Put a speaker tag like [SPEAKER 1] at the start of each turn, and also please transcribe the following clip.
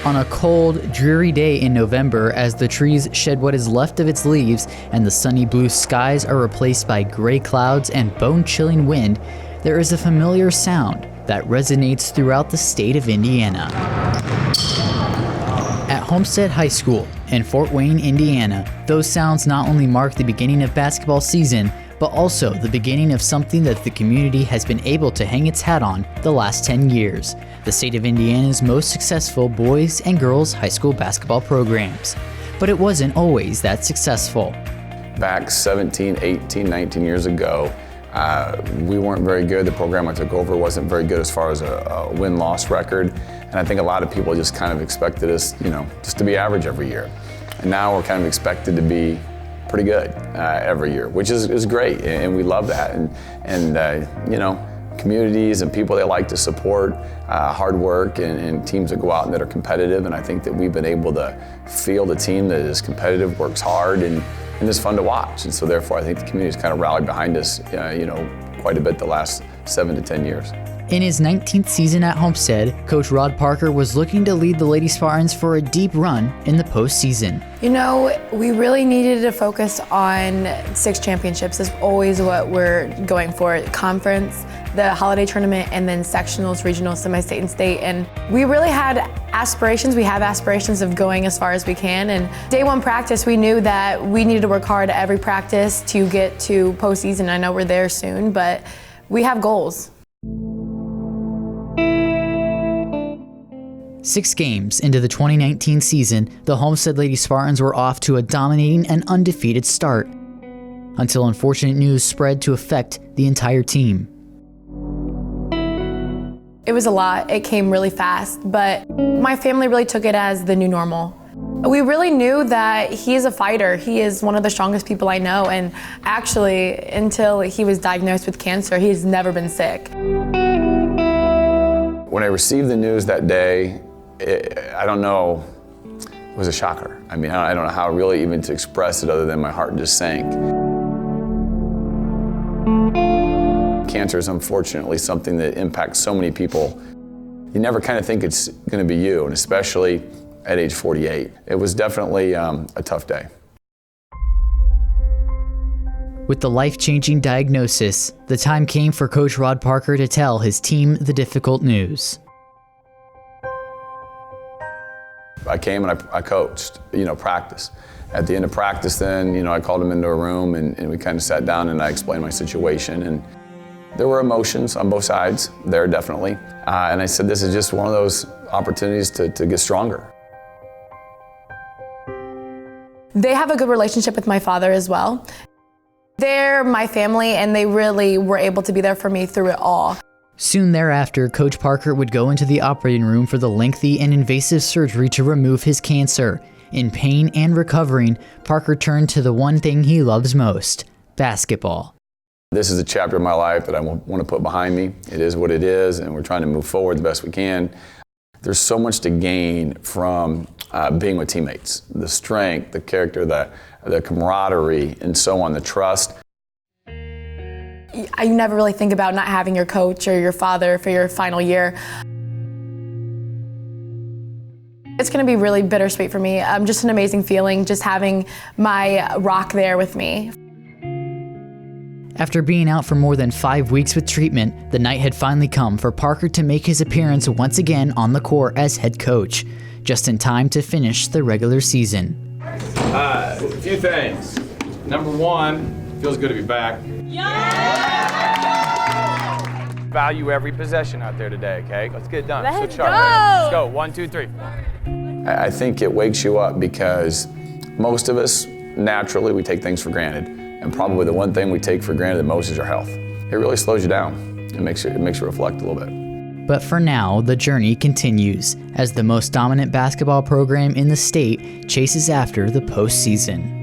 [SPEAKER 1] On a cold, dreary day in November, as the trees shed what is left of its leaves and the sunny blue skies are replaced by gray clouds and bone-chilling wind, there is a familiar sound that resonates throughout the state of Indiana. At Homestead High School in Fort Wayne, Indiana, those sounds not only mark the beginning of basketball season, but also the beginning of something that the community has been able to hang its hat on the last 10 years, the state of Indiana's most successful boys and girls high school basketball programs. But it wasn't always that successful.
[SPEAKER 2] Back 17, 18, 19 years ago, we weren't very good. The program I took over wasn't very good as far as a win-loss record. And I think a lot of people just kind of expected us, just to be average every year. And now we're kind of expected to be pretty good every year, which is great, and we love that. And communities and people they like to support hard work and teams that go out and that are competitive. And I think that we've been able to field a team that is competitive, works hard, and is fun to watch. And so therefore, I think the community's kind of rallied behind us, quite a bit the last 7 to 10 years.
[SPEAKER 1] In his 19th season at Homestead, Coach Rod Parker was looking to lead the Lady Spartans for a deep run in the postseason.
[SPEAKER 3] We really needed to focus on 6 championships. That's always what we're going for. Conference, the holiday tournament, and then sectionals, regional, semi-state, and state. And we really had aspirations. We have aspirations of going as far as we can. And day one practice, we knew that we needed to work hard at every practice to get to postseason. I know we're there soon, but we have goals.
[SPEAKER 1] 6 games into the 2019 season, the Homestead Lady Spartans were off to a dominating and undefeated start, until unfortunate news spread to affect the entire team.
[SPEAKER 3] It was a lot. It came really fast, but my family really took it as the new normal. We really knew that he is a fighter. He is one of the strongest people I know, and actually, until he was diagnosed with cancer, he's never been sick.
[SPEAKER 2] When I received the news that day, I don't know, it was a shocker. I don't know how really even to express it other than my heart just sank. Cancer is unfortunately something that impacts so many people. You never kind of think it's going to be you, and especially at age 48. It was definitely a tough day.
[SPEAKER 1] With the life-changing diagnosis, the time came for Coach Rod Parker to tell his team the difficult news.
[SPEAKER 2] I came and I coached, practice. At the end of practice then, I called him into a room and we kind of sat down and I explained my situation. And there were emotions on both sides there, definitely. And I said, this is just one of those opportunities to get stronger.
[SPEAKER 3] They have a good relationship with my father as well. They're my family, and they really were able to be there for me through it all.
[SPEAKER 1] Soon thereafter, Coach Parker would go into the operating room for the lengthy and invasive surgery to remove his cancer. In pain and recovering, Parker turned to the one thing he loves most: basketball.
[SPEAKER 2] This is a chapter of my life that I want to put behind me. It is what it is, and we're trying to move forward the best we can. There's so much to gain from being with teammates. The strength, the character, the camaraderie, and so on, the trust.
[SPEAKER 3] You never really think about not having your coach or your father for your final year. It's going to be really bittersweet for me. Just an amazing feeling, just having my rock there with me.
[SPEAKER 1] After being out for more than 5 weeks with treatment, the night had finally come for Parker to make his appearance once again on the court as head coach, just in time to finish the regular season.
[SPEAKER 4] A few things. Number one, feels good to be back. Value every possession out there today, okay? Let's get it done.
[SPEAKER 5] Let's go.
[SPEAKER 4] Let's go. 1, 2, 3.
[SPEAKER 2] I think it wakes you up because most of us, naturally, we take things for granted. And probably the one thing we take for granted the most is our health. It really slows you down. It makes you reflect a little bit.
[SPEAKER 1] But for now, the journey continues as the most dominant basketball program in the state chases after the postseason.